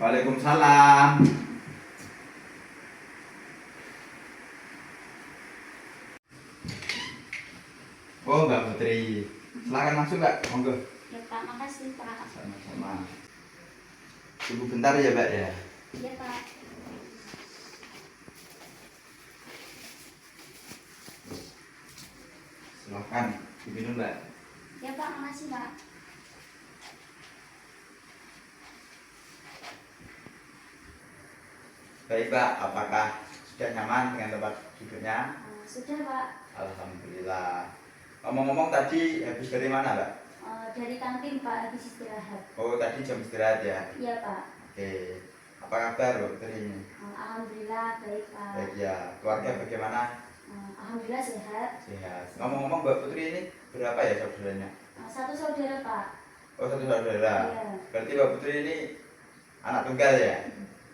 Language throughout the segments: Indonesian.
Waalaikumsalam. Oh, Mbak Putri. Silakan masuk, Mbak. Monggo. Ya Pak, makasih Pak. Sama-sama. Tunggu bentar ya, Mbak ya. Iya Pak. Silakan diminum, Mbak. Ya Pak, makasih Pak. Baik, Mbak. Apakah sudah nyaman dengan tempat duduknya? Sudah Pak. Alhamdulillah. Ngomong-ngomong tadi habis dari mana, Mbak? Dari kantin Pak, habis istirahat. Oh, tadi jam istirahat ya? Iya Pak. Oke. Apa kabar, Mbak Putri ini? Alhamdulillah baik Pak. Baik ya. Keluarga bagaimana? Alhamdulillah sehat. Sehat. Ngomong-ngomong, Mbak Putri ini berapa ya saudaranya? Satu saudara Pak. Oh, satu saudara. Iya. Berarti Mbak Putri ini anak tunggal ya?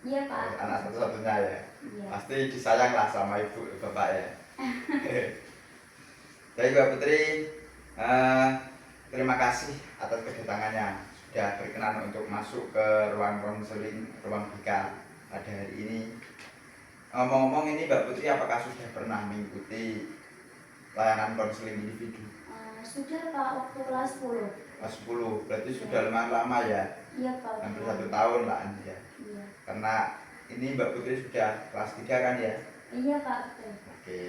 Iya Pak. Anak satu-satunya ya? Iya. Pasti disayang lah sama ibu bapak ya. Baik Mbak Putri, terima kasih atas kedatangannya. Sudah berkenan untuk masuk ke ruang konseling, ruang BK pada hari ini. Ngomong-ngomong ini Mbak Putri, apakah sudah pernah mengikuti layanan konseling individu? Sudah Pak, waktu kelas 10. Kelas 10, berarti sudah lumayan lama ya? Iya Pak. Hampir 1 tahun lah ya. Iya. Karena ini Mbak Putri sudah kelas 3 kan ya? Iya Pak, betul. Oke.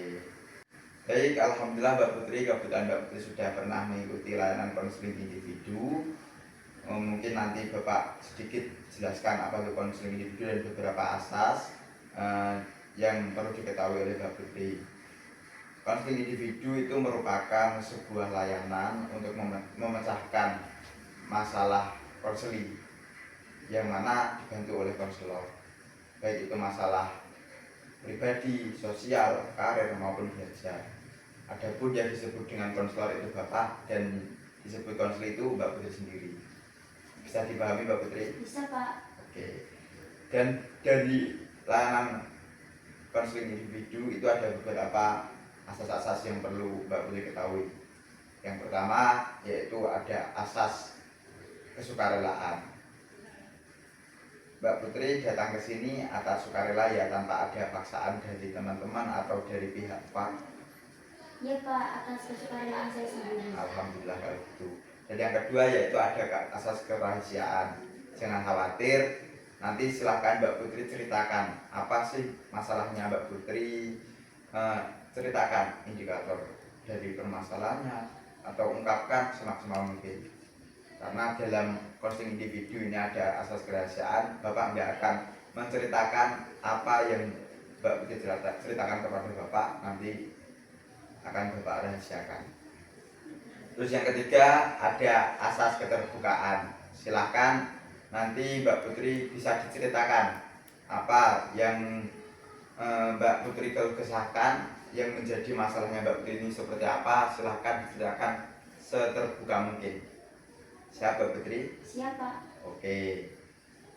Baik, alhamdulillah Mbak Putri, kebetulan Mbak Putri sudah pernah mengikuti layanan konseling individu. Mungkin nanti Bapak sedikit jelaskan apa itu konseling individu dan beberapa asas yang perlu diketahui oleh Mbak Putri. Konseling individu itu merupakan sebuah layanan untuk memecahkan masalah konseling yang mana dibantu oleh konselor, baik itu masalah pribadi, sosial, karir maupun belajar. Adapun yang disebut dengan konselor itu Bapak dan disebut konseling itu Mbak Putri sendiri. Bisa dipahami Mbak Putri? Bisa Pak. Oke. Dan dari layanan konseling individu itu ada beberapa asas-asas yang perlu Mbak Putri ketahui. Yang pertama yaitu ada asas kesukarelaan. Mbak Putri datang ke sini atas sukarela ya, tanpa ada paksaan dari teman-teman atau dari pihak Pak. Iya Pak, atas kesukarelaan saya sendiri. Alhamdulillah kalau gitu. Dan yang kedua yaitu ada asas kerahasiaan. Jangan khawatir, nanti silahkan Mbak Putri ceritakan apa sih masalahnya Mbak Putri, ceritakan indikator dari permasalahannya atau ungkapkan semaksimal mungkin. Karena dalam konseling individu ini ada asas kerahasiaan, Bapak nggak akan menceritakan apa yang Mbak Putri ceritakan kepada Bapak, nanti akan Bapak rahasiakan. Terus yang ketiga ada asas keterbukaan. Silahkan nanti Mbak Putri bisa diceritakan apa yang Mbak Putri keluh kesahkan, yang menjadi masalahnya Mbak Putri ini seperti apa. Silahkan diceritakan seterbuka mungkin. Siap Mbak Putri? Siap Pak. Oke.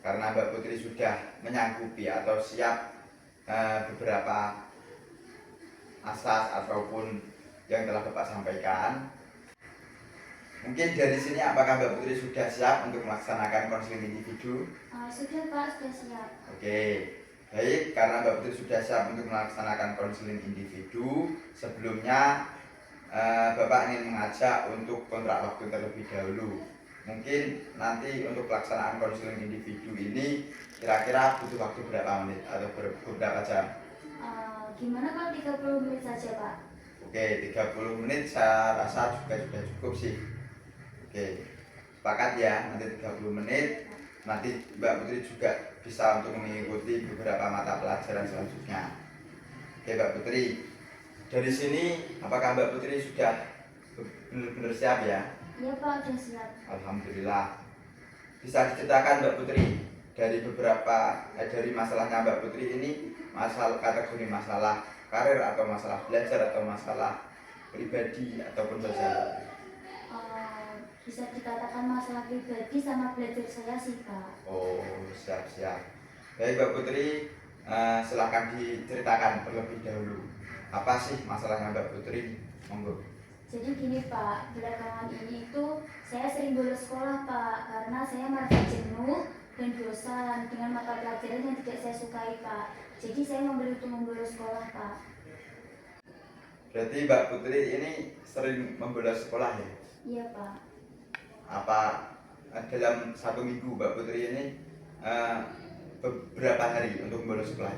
Karena Mbak Putri sudah menyanggupi atau siap beberapa asas ataupun yang telah Bapak sampaikan, mungkin dari sini apakah Mbak Putri sudah siap untuk melaksanakan konseling individu? Sudah Pak, sudah siap. Oke, baik. Karena Mbak Putri sudah siap untuk melaksanakan konseling individu, sebelumnya Bapak ingin mengajak untuk kontrak waktu terlebih dahulu. Mungkin nanti untuk pelaksanaan konseling individu ini kira-kira butuh waktu berapa menit atau berapa jam? Gimana Pak, 30 menit saja Pak? Oke, 30 menit saya rasa juga sudah cukup sih. Oke, sepakat ya, nanti 30 menit. Nanti Mbak Putri juga bisa untuk mengikuti beberapa mata pelajaran selanjutnya. Oke Mbak Putri, dari sini apakah Mbak Putri sudah benar-benar siap ya? Iya Pak, sudah siap. Alhamdulillah. Bisa diceritakan Mbak Putri dari dari masalahnya Mbak Putri ini, masalah kategori masalah karir atau masalah belajar atau masalah pribadi ataupun sosial? Bisa dikatakan masalah pribadi sama belajar saya sih Pak. Oh, siap-siap. Baik Mbak Putri, silahkan diceritakan terlebih dahulu. Apa sih masalahnya Mbak Putri? Monggo. Jadi gini Pak, belakangan ini itu saya sering bolos sekolah Pak, karena saya merasa jenuh dan bosan dengan mata pelajaran yang tidak saya sukai, Pak. Jadi saya memilih untuk membolos sekolah, Pak. Berarti Mbak Putri ini sering membolos sekolah ya? Iya, Pak. Apa dalam satu minggu Mbak Putri ini beberapa hari untuk membolos sekolah?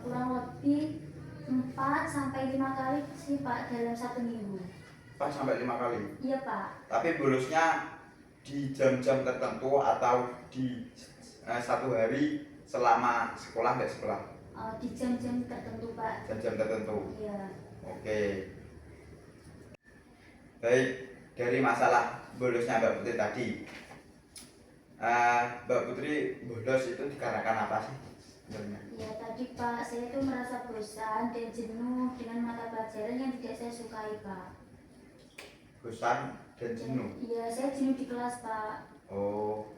Kurang lebih 4 sampai 5 kali sih, Pak, dalam satu minggu. 4 sampai 5 kali? Iya, Pak. Tapi bolosnya di jam-jam tertentu atau di satu hari selama sekolah nggak sekolah? Di jam-jam tertentu, Pak. Jam-jam tertentu? Iya. Oke. Baik, dari masalah bolosnya Mbak Putri tadi, Mbak Putri bolos itu dikarenakan apa sih sebenarnya? Ya tadi, Pak, saya tuh merasa bosan dan jenuh dengan mata pelajaran yang tidak saya sukai, Pak. Bosan dan jenuh? Iya, saya jenuh di kelas, Pak. Oh,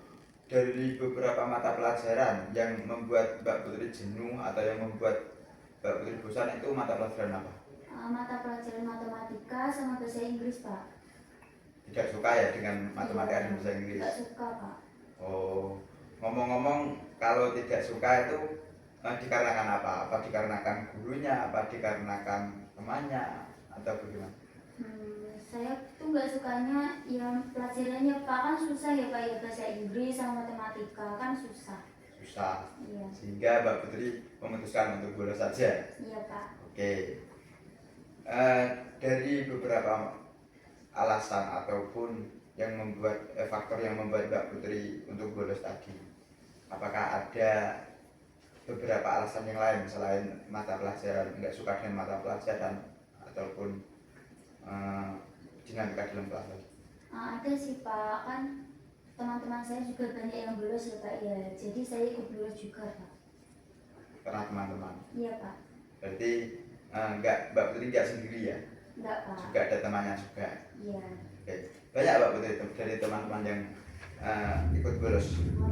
dari beberapa mata pelajaran yang membuat Mbak Putri jenuh atau yang membuat Mbak Putri bosan itu mata pelajaran apa? Mata pelajaran matematika sama bahasa Inggris, Pak. Tidak suka ya dengan matematika dan bahasa Inggris? Tidak suka, Pak. Oh, ngomong-ngomong kalau tidak suka itu dikarenakan apa? Apa dikarenakan gurunya? Apa dikarenakan temannya? Atau bagaimana? Saya tuh nggak sukanya yang pelajarannya, Pak, kan susah ya, Pak, ya bahasa Inggris sama matematika kan susah. Susah. Iya. Sehingga Mbak Putri memutuskan untuk bolos saja. Iya, Pak. Oke. Dari beberapa alasan ataupun yang membuat faktor yang membuat Mbak Putri untuk bolos tadi, apakah ada beberapa alasan yang lain selain mata pelajaran, nggak suka dengan mata pelajaran ataupun dinamika dalam kelas? Ada sih, Pak, kan teman-teman saya juga banyak yang bolos ya, Pak, ya, jadi saya ikut bolos juga, Pak. Karena teman-teman? Iya, Pak. Berarti Mbak Putri nggak sendiri ya? Enggak, Pak. Juga ada temannya juga? Iya. Oke. Banyak Mbak Putri dari teman-teman yang ikut bolos?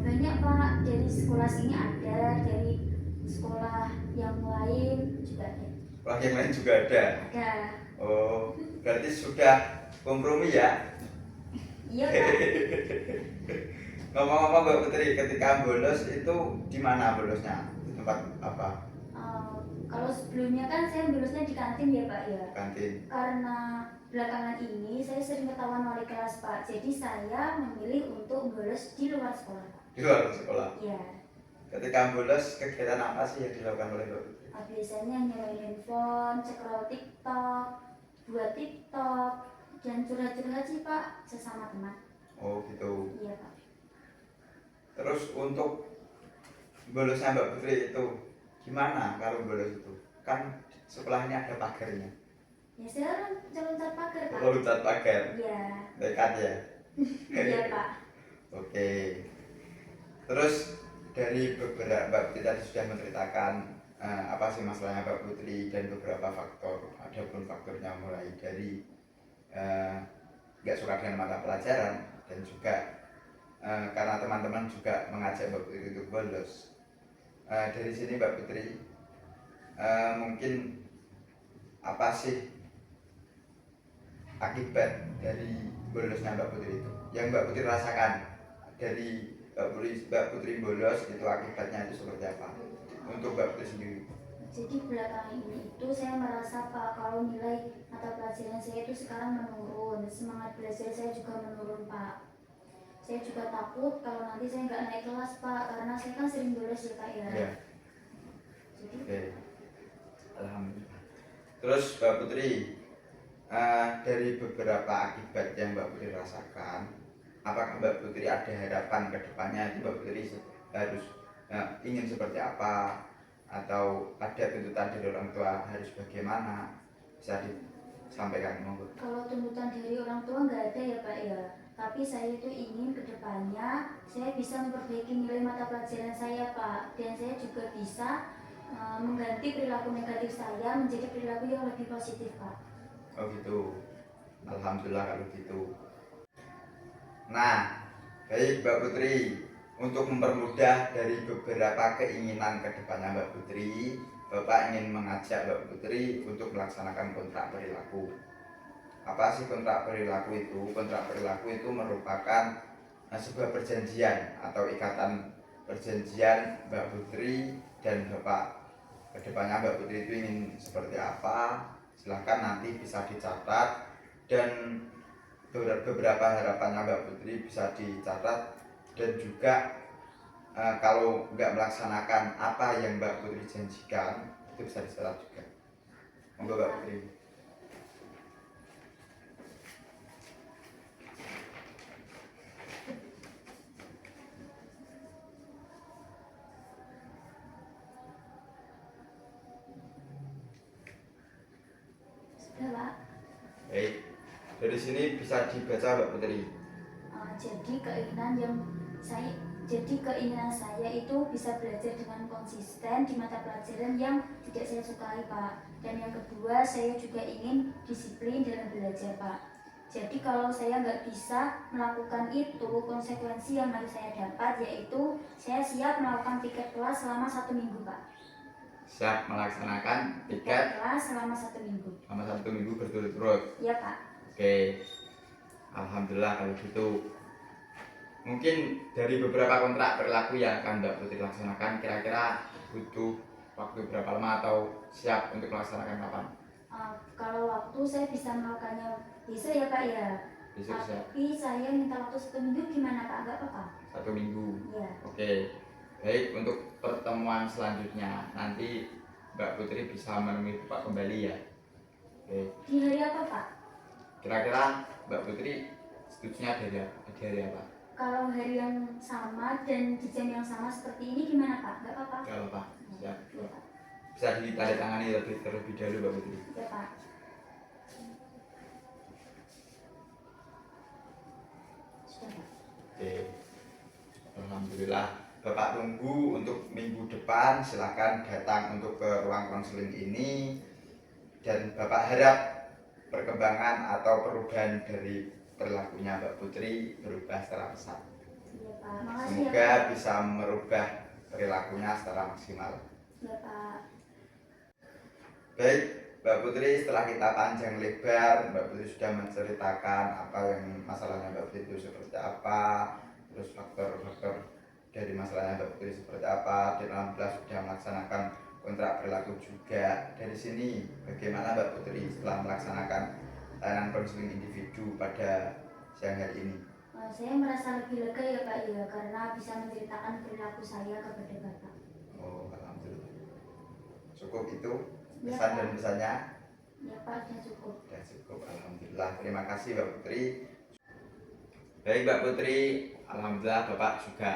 Banyak, Pak, dari sekolah sini ada, dari sekolah yang lain juga ada. Sekolah yang lain juga ada? Ada. Oh, berarti sudah kompromi ya? Iya, Pak. Ngomong-ngomong Mbak Putri, ketika bolos itu di mana bolosnya? Di tempat apa? Kalau sebelumnya kan saya bolosnya di kantin ya, Pak, ya. Kantin. Karena belakangan ini saya sering ketahuan wali kelas, Pak. Jadi saya memilih untuk bolos di luar sekolah, Pak. Di luar sekolah? Iya. Ketika bolos, kegiatan apa sih yang dilakukan oleh Mbak Putri? Biasanya nyalain handphone, scroll TikTok, buat TikTok, dan curhat-curhat sih, Pak, sesama teman. Oh gitu. Iya, Pak. Terus untuk bolosnya Mbak Putri itu gimana kalau bolos itu? Kan sekolah ini ada pagarnya. Ya saya loncat pagar, Pak. Loncat pagar? Iya. Dekat ya? Iya, Pak. Oke. Terus dari beberapa Mbak Putri tadi sudah menceritakan apa sih masalahnya Mbak Putri dan beberapa faktor. Adapun faktornya mulai dari nggak suka dengan mata pelajaran dan juga karena teman-teman juga mengajak Mbak Putri untuk bolos. Dari sini Mbak Putri mungkin apa sih akibat dari bolosnya Mbak Putri itu yang Mbak Putri rasakan dari Mbak Putri bolos itu akibatnya itu seperti apa untuk Mbak Putri sendiri? Jadi belakangan ini itu saya merasa, Pak, kalau nilai mata pelajaran saya itu sekarang menurun, semangat belajar saya juga menurun, Pak. Saya juga takut kalau nanti saya nggak naik kelas, Pak, karena saya kan sering bolos ya, Pak, ya. Ya. Jadi, Oke. Alhamdulillah. Terus Mbak Putri, dari beberapa akibat yang Mbak Putri rasakan, apakah Mbak Putri ada harapan ke depannya Mbak Putri harus ingin seperti apa, atau ada tuntutan dari orang tua harus bagaimana? Bisa disampaikan monggo. kalau tuntutan dari orang tua nggak ada ya, Pak, ya. Tapi saya itu ingin ke depannya saya bisa memperbaiki nilai mata pelajaran saya, Pak, dan saya juga bisa mengganti perilaku negatif saya menjadi perilaku yang lebih positif, Pak. Oh gitu. Alhamdulillah kalau gitu. Nah, baik Mbak Putri, untuk mempermudah dari beberapa keinginan ke depannya Mbak Putri, Bapak ingin mengajak Mbak Putri untuk melaksanakan kontrak perilaku. Apa sih kontrak perilaku itu? Kontrak perilaku itu merupakan sebuah perjanjian atau ikatan perjanjian Mbak Putri dan Bapak kedepannya Mbak Putri itu ingin seperti apa, silahkan nanti bisa dicatat, dan beberapa harapannya Mbak Putri bisa dicatat, dan juga kalau nggak melaksanakan apa yang Mbak Putri janjikan itu bisa dicatat juga. Monggo Mbak Putri. Sudah Pak. Baik, dari sini bisa dibaca Mbak Putri. Jadi keinginan saya itu bisa belajar dengan konsisten di mata pelajaran yang tidak saya sukai Pak. Dan yang kedua, saya juga ingin disiplin dalam belajar Pak. Jadi kalau saya nggak bisa melakukan itu, konsekuensi yang harus saya dapat yaitu saya siap melakukan piket kelas selama 1 minggu Pak. Siap melaksanakan Piket piket kelas selama 1 minggu. selama 1 minggu berturut-turut. Iya Pak. Oke, alhamdulillah kalau gitu. Mungkin dari beberapa kontrak perilaku yang akan Mbak Putri laksanakan, kira-kira butuh waktu berapa lama atau siap untuk melaksanakan kapan? Kalau waktu saya bisa melakukannya bisa ya Pak ya. Besok siap. Tapi saya minta waktu 1 minggu gimana Pak? Enggak apa-apa? 1 minggu. Iya. Oke, baik, untuk pertemuan selanjutnya nanti Mbak Putri bisa menemui Bapak kembali ya. Oke, Di hari apa Pak? kira-kira Mbak Putri setujunya di hari apa? Kalau hari yang sama dan di jam yang sama seperti ini gimana Pak? Enggak apa-apa? Gak apa-apa, siap. Iya Pak. Bisa ditandatangani terlebih dahulu Mbak Putri. Iya Pak. Sudah Pak. Oke, alhamdulillah. Bapak tunggu untuk minggu depan, silahkan datang untuk ke ruang konseling ini, dan Bapak harap perkembangan atau perubahan dari perilakunya Mbak Putri berubah secara pesat. Iya Pak. Makasih Semoga ya Pak. bisa merubah perilakunya secara maksimal. Iya Pak. Baik, Mbak Putri, setelah kita panjang lebar, Mbak Putri sudah menceritakan apa yang masalahnya Mbak Putri itu seperti apa, terus faktor-faktor dari masalahnya Mbak Putri seperti apa, dan alhamdulillah sudah melaksanakan kontrak perilaku juga. Dari sini, bagaimana Mbak Putri setelah melaksanakan layanan konseling individu pada siang hari ini? Saya merasa lebih lega ya Pak ya, karena bisa menceritakan perilaku saya kepada Bapak. Oh, alhamdulillah. Cukup itu Ya, pesan Pak. dan pesannya? Ya Pak, sudah cukup. Sudah cukup, alhamdulillah. Terima kasih Mbak Putri. Baik Mbak Putri, alhamdulillah Bapak juga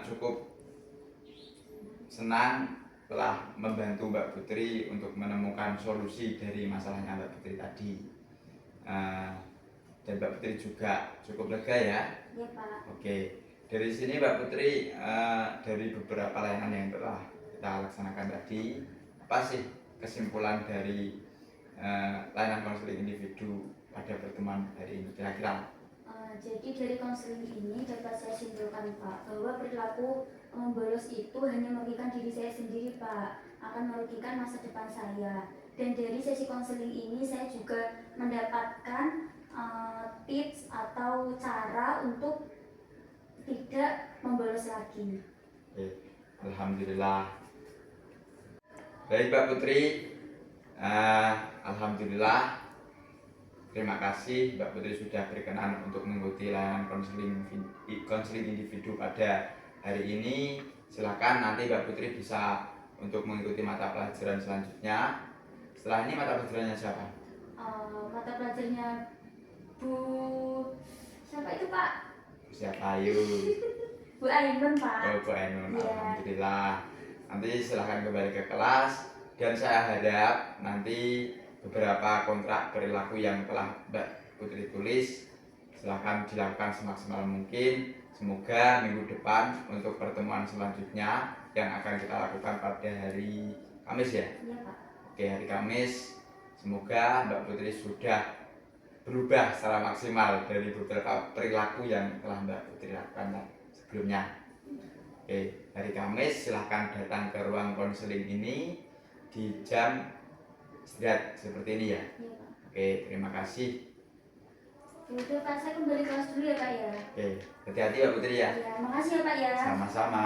cukup senang telah membantu Mbak Putri untuk menemukan solusi dari masalahnya Mbak Putri tadi. Dan Mbak Putri juga cukup lega ya. Ya Pak. Oke, dari sini Mbak Putri, dari beberapa layanan yang telah kita laksanakan tadi, apa sih kesimpulan dari layanan konseling individu pada pertemuan hari ini kira-kira? Jadi dari konseling ini dapat saya simpulkan Pak, bahwa perilaku membolos itu hanya merugikan diri saya sendiri Pak, akan merugikan masa depan saya. Dan dari sesi konseling ini saya juga mendapatkan tips atau cara untuk tidak membolos lagi. Oke, alhamdulillah. Baik Mbak Putri, alhamdulillah. Terima kasih Mbak Putri sudah berkenan untuk mengikuti layanan konseling individu pada hari ini. Silakan nanti Mbak Putri bisa untuk mengikuti mata pelajaran selanjutnya. Setelah ini mata pelajarannya siapa? Mata pelajarannya Bu siapa itu Pak? Siapa Ayu? Bu Ainun Pak. Oh, Bu Ainun. Iya. Alhamdulillah. Nanti silahkan kembali ke kelas, dan saya harap nanti beberapa kontrak perilaku yang telah Mbak Putri tulis silahkan dilakukan semaksimal mungkin. Semoga minggu depan untuk pertemuan selanjutnya yang akan kita lakukan pada hari Kamis ya. Iya Pak. Oke, hari Kamis, semoga Mbak Putri sudah berubah secara maksimal dari beberapa perilaku yang telah Mbak Putri lakukan sebelumnya. Oke, hari Kamis silahkan datang ke ruang konseling ini di jam istirahat seperti ini ya. Iya Pak. Oke, terima kasih. Ya udah Pak, saya kembali kelas dulu ya Pak ya. Oke, hati-hati Mbak Putri ya. Ya, makasih ya Pak ya. Sama-sama.